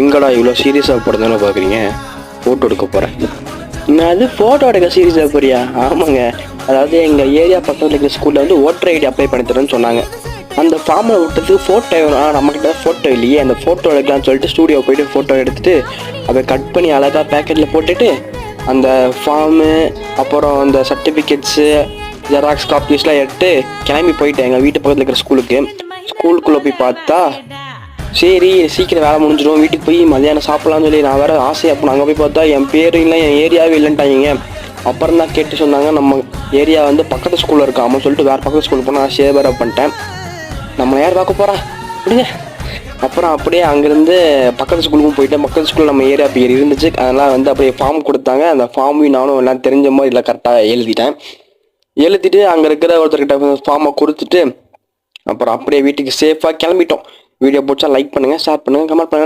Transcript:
எங்கடா இவ்வளோ சீரியஸாக போடுறதுன்னு பார்க்குறீங்க? ஃபோட்டோ எடுக்க போகிறேன். நான் அது ஃபோட்டோ எடுக்க சீரியஸாக போறியா? ஆமாங்க. அதாவது எங்கள் ஏரியா பக்கத்தில் இருக்கிற ஸ்கூலில் வந்து ஓட்டர் ஐடி அப்ளை பண்ணி தரேன்னு சொன்னாங்க. அந்த ஃபார்மில் விட்டதுக்கு ஃபோட்டோ வேணும். நம்மக்கிட்ட ஃபோட்டோ இல்லையே, அந்த ஃபோட்டோ எடுக்கலாம்னு சொல்லிட்டு ஸ்டூடியோ போய்ட்டு ஃபோட்டோ எடுத்துகிட்டு அதை கட் பண்ணி அழகாக பேக்கெட்டில் போட்டுட்டு அந்த ஃபார்மு அப்புறம் அந்த சர்டிஃபிகேட்ஸு ஜெராக்ஸ் காப்பீஸ்லாம் எடுத்து கிளம்பி போயிட்டேன் எங்கள் வீட்டு பக்கத்தில் இருக்கிற ஸ்கூலுக்கு. ஸ்கூலுக்குள்ளே போய் பார்த்தா சரி சீக்கிரம் வேலை முடிஞ்சிடும், வீட்டுக்கு போய் மதியானம் சாப்பிட்லான்னு சொல்லி நான் வேறு ஆசையாக போனேன். அங்கே போய் பார்த்தா என் பேர் இல்லை, என் ஏரியாவே இல்லைன்ட்டாங்க. அப்புறம் தான் கேட்டு சொன்னாங்க நம்ம ஏரியா வந்து பக்கத்து ஸ்கூலில் இருக்காமல் சொல்லிட்டு வேறு பக்கத்து ஸ்கூலுக்கு போனால் நான் சேவ் வேறு பண்ணிட்டேன். நம்ம யார் பார்க்க போகிறா அப்படிங்க. அப்புறம் அப்படியே அங்கேருந்து பக்கத்து ஸ்கூலுக்கும் போயிட்டேன். பக்கத்து ஸ்கூலில் நம்ம ஏரியா பேர் இருந்துச்சு. அதெல்லாம் வந்து அப்படியே ஃபார்ம் கொடுத்தாங்க. அந்த ஃபார்மையும் நானும் எல்லாம் தெரிஞ்ச மாதிரி இல்லை கரெக்டாக எழுதிட்டு அங்கே இருக்கிற ஒருத்தர்கிட்ட ஃபார்மை கொடுத்துட்டு அப்புறம் அப்படியே வீட்டுக்கு சேஃபாக கிளம்பிட்டோம். வீடியோ பிடிச்சா லைக் பண்ணுங்கள், ஷேர் பண்ணுங்கள், கமெண்ட் பண்ணுங்கள்.